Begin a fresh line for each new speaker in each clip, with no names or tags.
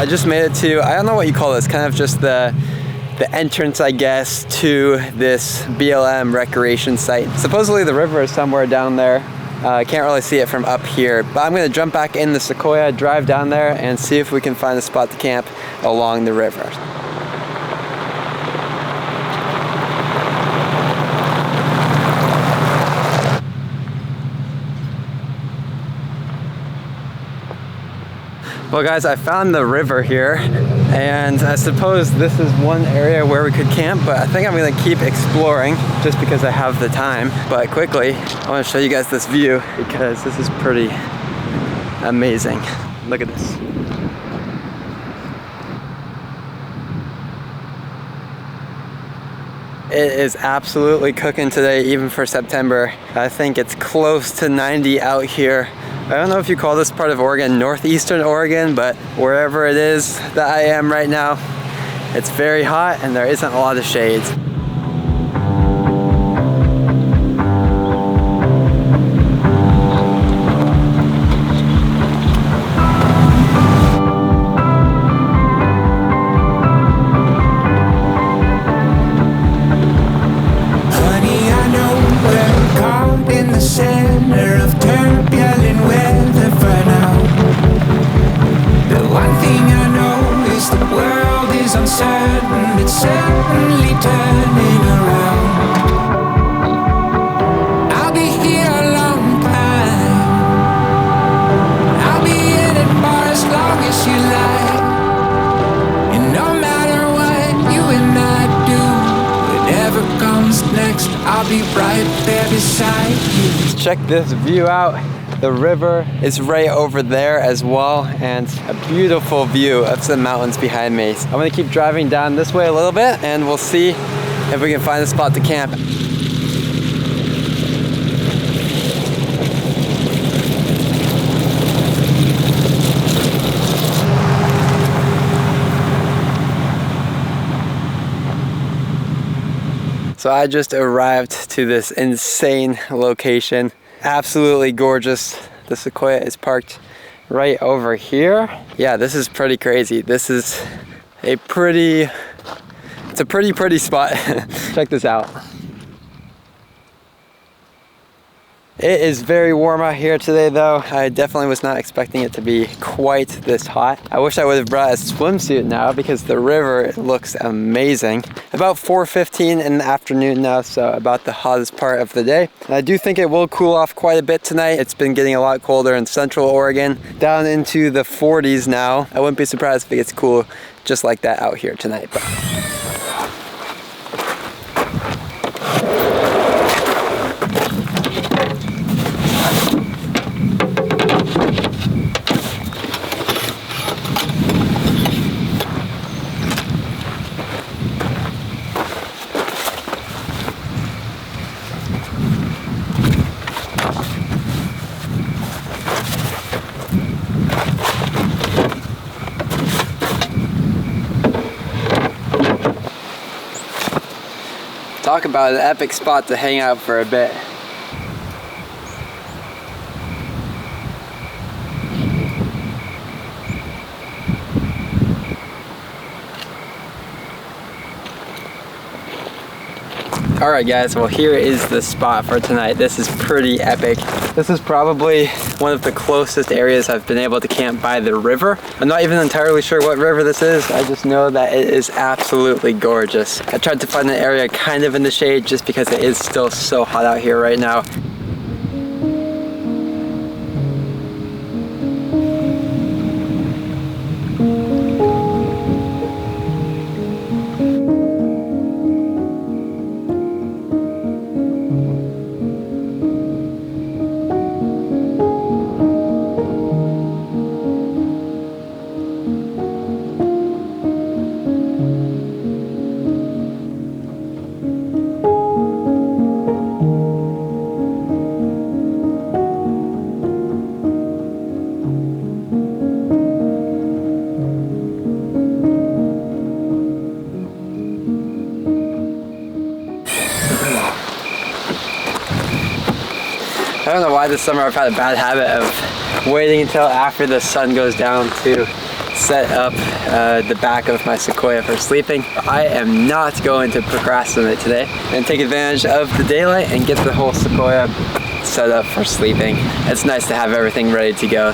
just made it to, I don't know what you call this, kind of just the entrance, I guess, to this BLM recreation site. Supposedly the river is somewhere down there. I can't really see it from up here, but I'm gonna jump back in the Sequoia, drive down there, and see if we can find a spot to camp along the river. Well guys, I found the river here, and I suppose this is one area where we could camp, but I think I'm gonna keep exploring just because I have the time. But quickly, I wanna show you guys this view because this is pretty amazing. Look at this. It is absolutely cooking today, even for September. I think it's close to 90 out here. I don't know if you call this part of Oregon northeastern Oregon, but wherever it is that I am right now, it's very hot and there isn't a lot of shades.
I'll be right there beside you.
Check this view out. The river is right over there as well, and a beautiful view of some mountains behind me. So I'm gonna keep driving down this way a little bit and we'll see if we can find a spot to camp. So I just arrived to this insane location. Absolutely gorgeous. The Sequoia is parked right over here. Yeah, this is pretty crazy. This is a pretty spot. Check this out. It is very warm out here today though. I definitely was not expecting it to be quite this hot. I wish I would have brought a swimsuit now because the river looks amazing. About 4:15 in the afternoon now, so about the hottest part of the day. And I do think it will cool off quite a bit tonight. It's been getting a lot colder in central Oregon, down into the 40s now. I wouldn't be surprised if it gets cool just like that out here tonight. But talk about an epic spot to hang out for a bit. Alright guys, well here is the spot for tonight. This is pretty epic. This is probably one of the closest areas I've been able to camp by the river. I'm not even entirely sure what river this is. I just know that it is absolutely gorgeous. I tried to find an area kind of in the shade just because it is still so hot out here right now. I don't know why this summer I've had a bad habit of waiting until after the sun goes down to set up the back of my Sequoia for sleeping. I am not going to procrastinate today and take advantage of the daylight and get the whole Sequoia set up for sleeping. It's nice to have everything ready to go.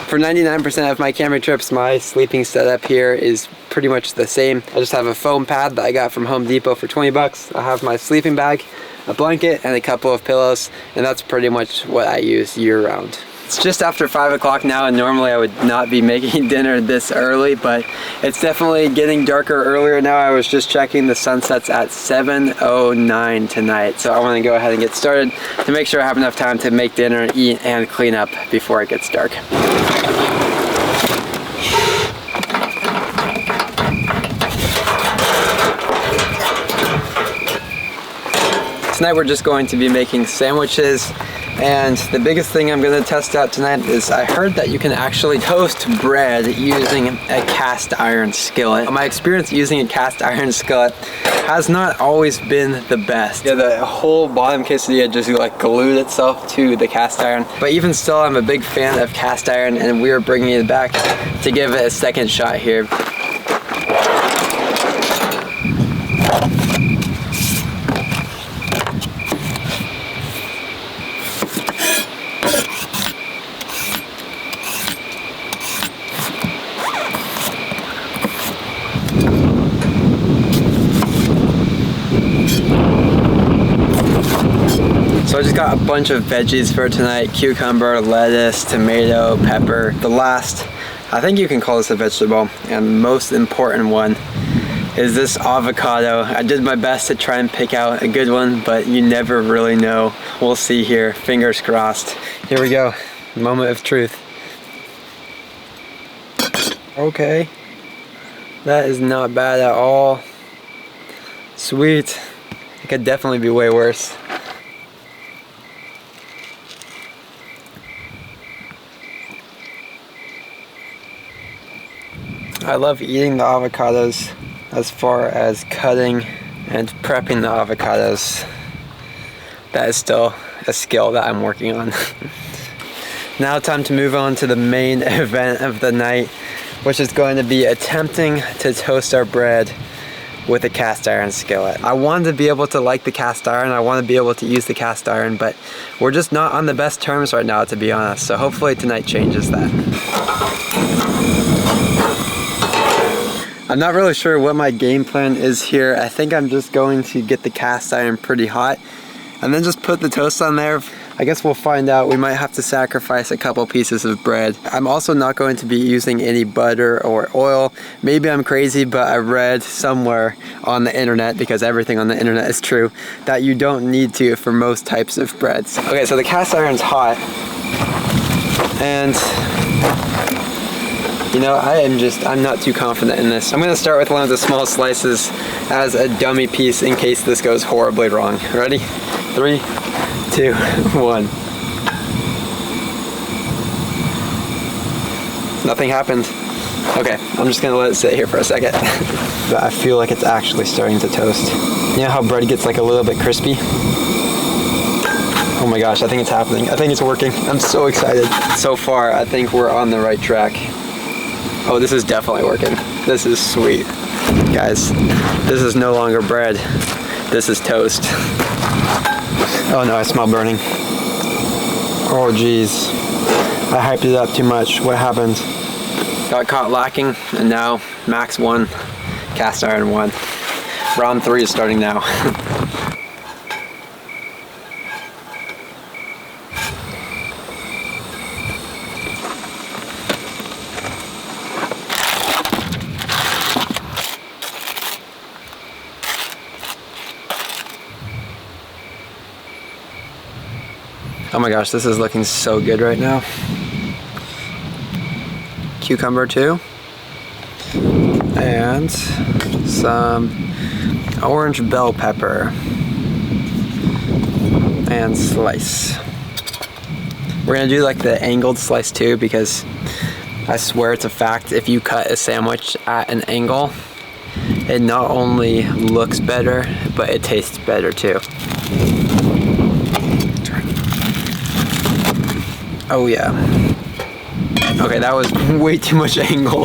For 99% of my camping trips, my sleeping setup here is pretty much the same. I just have a foam pad that I got from Home Depot for 20 bucks. I have my sleeping bag, a blanket, and a couple of pillows, and that's pretty much what I use year round. It's just after 5 o'clock now, and normally I would not be making dinner this early, but it's definitely getting darker earlier now. I was just checking, the sunset's at 7:09 tonight, so I want to go ahead and get started to make sure I have enough time to make dinner, eat, and clean up before it gets dark. Tonight we're just going to be making sandwiches, and the biggest thing I'm going to test out tonight is I heard that you can actually toast bread using a cast iron skillet. My experience using a cast iron skillet has not always been the best. Yeah, the whole bottom quesadilla just like glued itself to the cast iron. But even still, I'm a big fan of cast iron, and we are bringing it back to give it a second shot here. So I just got a bunch of veggies for tonight: cucumber, lettuce, tomato, pepper. The last, I think you can call this a vegetable, and most important one is this avocado. I did my best to try and pick out a good one, but you never really know. We'll see here, fingers crossed. Here we go, moment of truth. Okay, that is not bad at all. Sweet, it could definitely be way worse. I love eating the avocados. As far as cutting and prepping the avocados, that is still a skill that I'm working on. Now time to move on to the main event of the night, which is going to be attempting to toast our bread with a cast iron skillet. I wanted to be able to like the cast iron, I want to be able to use the cast iron, but we're just not on the best terms right now, to be honest, so hopefully tonight changes that. I'm not really sure what my game plan is here. I think I'm just going to get the cast iron pretty hot and then just put the toast on there. I guess we'll find out. We might have to sacrifice a couple pieces of bread. I'm also not going to be using any butter or oil. Maybe I'm crazy, but I read somewhere on the internet, because everything on the internet is true, that you don't need to for most types of breads. Okay, so the cast iron's hot, and you know, I'm not too confident in this. I'm gonna start with one of the small slices as a dummy piece in case this goes horribly wrong. Ready? 3, 2, 1. Nothing happened. Okay, I'm just gonna let it sit here for a second. But I feel like it's actually starting to toast. You know how bread gets like a little bit crispy? Oh my gosh, I think it's happening. I think it's working. I'm so excited. So far, I think we're on the right track. Oh, this is definitely working. This is sweet. Guys, this is no longer bread. This is toast. Oh no, I smell burning. Oh geez. I hyped it up too much. What happened? Got caught lacking, and now max 1, cast iron 1. Round 3 is starting now. Oh my gosh, this is looking so good right now. Cucumber too. And some orange bell pepper. And slice. We're gonna do like the angled slice too, because I swear it's a fact, if you cut a sandwich at an angle, it not only looks better, but it tastes better too. Oh yeah. Okay, that was way too much angle.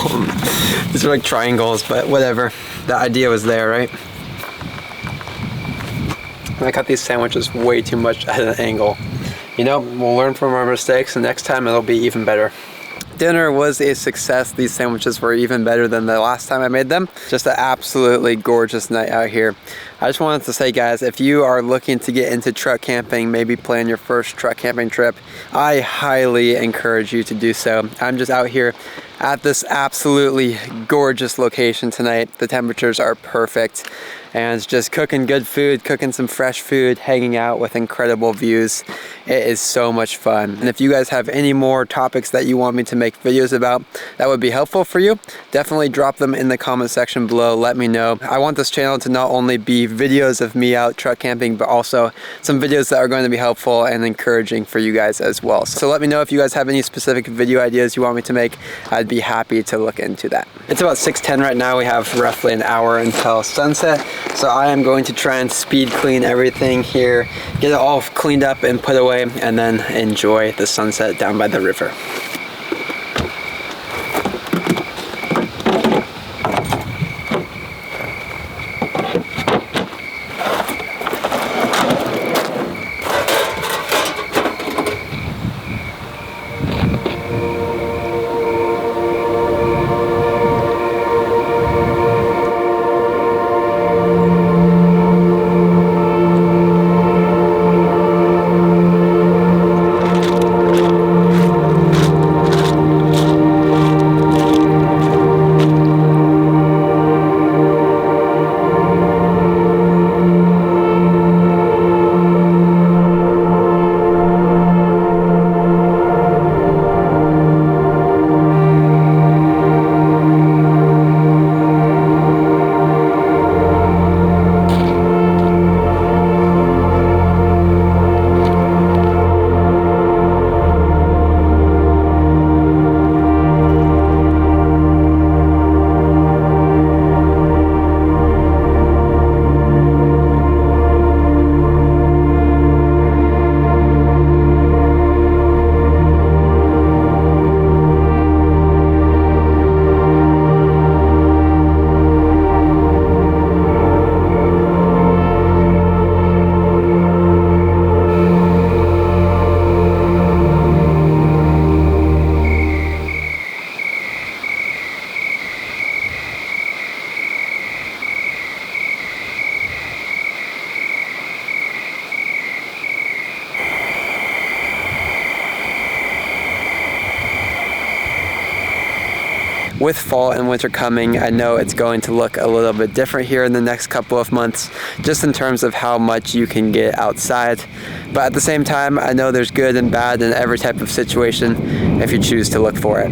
These are like triangles, but whatever. The idea was there, right? I cut these sandwiches way too much at an angle. You know, we'll learn from our mistakes, and next time it'll be even better. Dinner was a success. These sandwiches were even better than the last time I made them. Just an absolutely gorgeous night out here. I just wanted to say, guys, if you are looking to get into truck camping, maybe plan your first truck camping trip, I highly encourage you to do so. I'm just out here at this absolutely gorgeous location tonight. The temperatures are perfect, and it's just cooking good food, cooking some fresh food, hanging out with incredible views. It is so much fun. And if you guys have any more topics that you want me to make videos about that would be helpful for you, definitely drop them in the comment section below. Let me know. I want this channel to not only be videos of me out truck camping, but also some videos that are going to be helpful and encouraging for you guys as well. So let me know if you guys have any specific video ideas you want me to make. I'd be happy to look into that. It's about 6:10 right now. We have roughly an hour until sunset. So I am going to try and speed clean everything here, get it all cleaned up and put away, and then enjoy the sunset down by the river. With fall and winter coming, I know it's going to look a little bit different here in the next couple of months, just in terms of how much you can get outside. But at the same time, I know there's good and bad in every type of situation if you choose to look for it.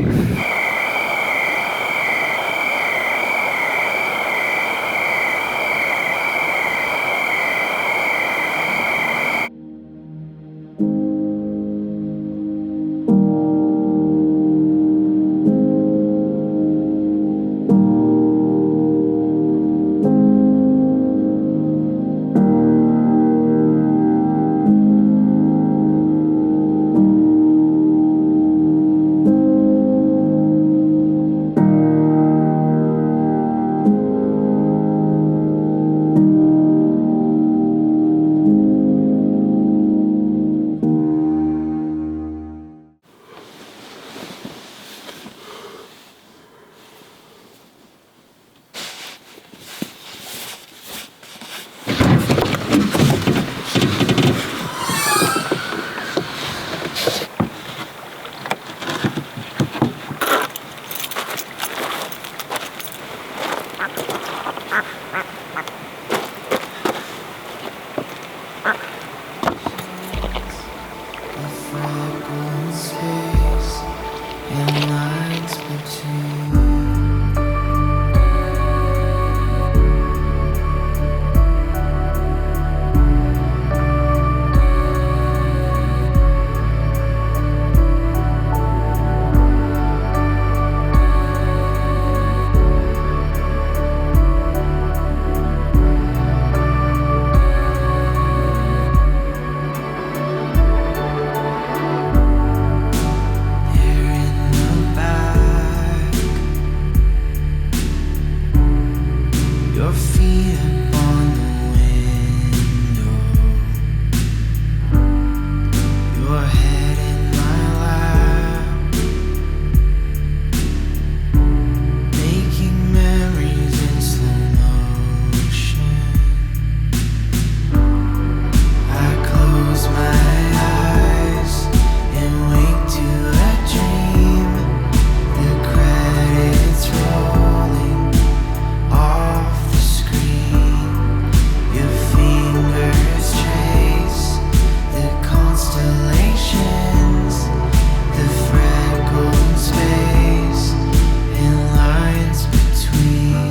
Your feet upon the window, your head in my lap, making memories in slow motion. I close my eyes and wake to a dream. The credits rolling off the screen. Your fingers trace the constellations, the freckled space and lines between.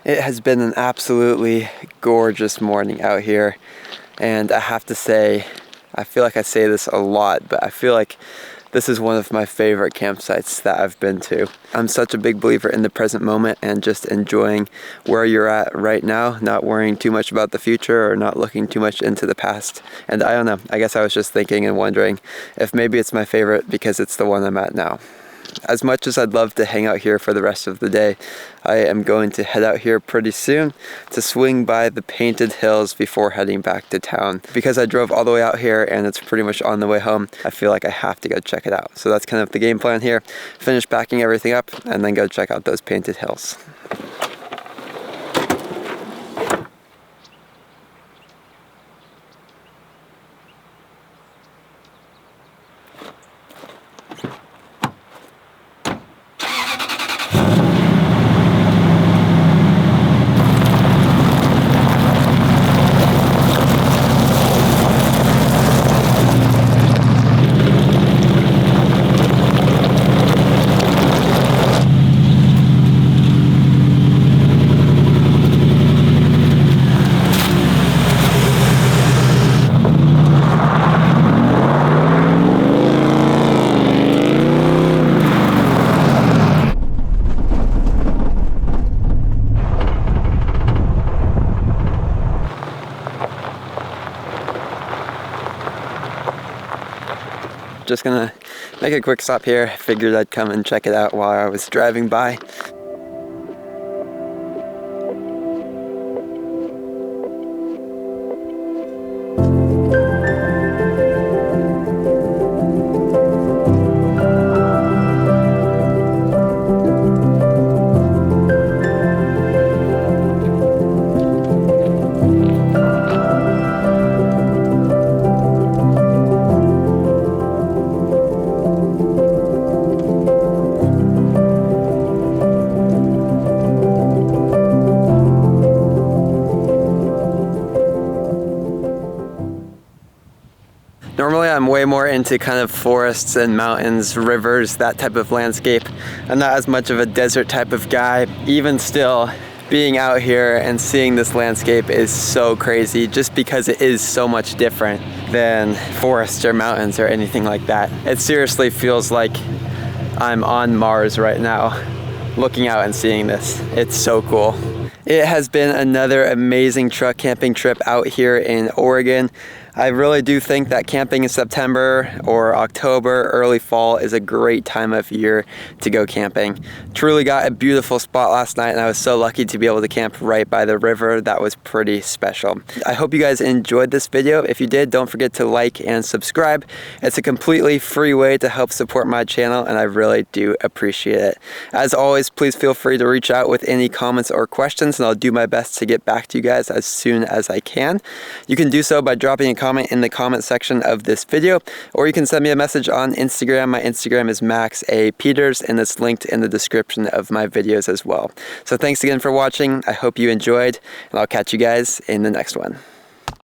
It has been an absolutely gorgeous morning out here, and I have to say, I feel like I say this a lot, but I feel like this is one of my favorite campsites that I've been to. I'm such a big believer in the present moment and just enjoying where you're at right now, not worrying too much about the future or not looking too much into the past. And I don't know, I guess I was just thinking and wondering if maybe it's my favorite because it's the one I'm at now. As much as I'd love to hang out here for the rest of the day, I am going to head out here pretty soon to swing by the Painted Hills before heading back to town. Because I drove all the way out here and it's pretty much on the way home, I feel like I have to go check it out. So that's kind of the game plan here. Finish packing everything up and then go check out those Painted Hills. Just gonna make a quick stop here. Figured I'd come and check it out while I was driving by. Normally I'm way more into kind of forests and mountains, rivers, that type of landscape. I'm not as much of a desert type of guy. Even still, being out here and seeing this landscape is so crazy just because it is so much different than forests or mountains or anything like that. It seriously feels like I'm on Mars right now, looking out and seeing this. It's so cool. It has been another amazing truck camping trip out here in Oregon. I really do think that camping in September or October, early fall is a great time of year to go camping. Truly got a beautiful spot last night, and I was so lucky to be able to camp right by the river. That was pretty special. I hope you guys enjoyed this video. If you did, don't forget to like and subscribe. It's a completely free way to help support my channel, and I really do appreciate it. As always, please feel free to reach out with any comments or questions, and I'll do my best to get back to you guys as soon as I can. You can do so by dropping a comment in the comment section of this video, or you can send me a message on Instagram. My Instagram is Max A. Peters, and it's linked in the description of my videos as well. So thanks again for watching. I hope you enjoyed, and I'll catch you guys in the next one.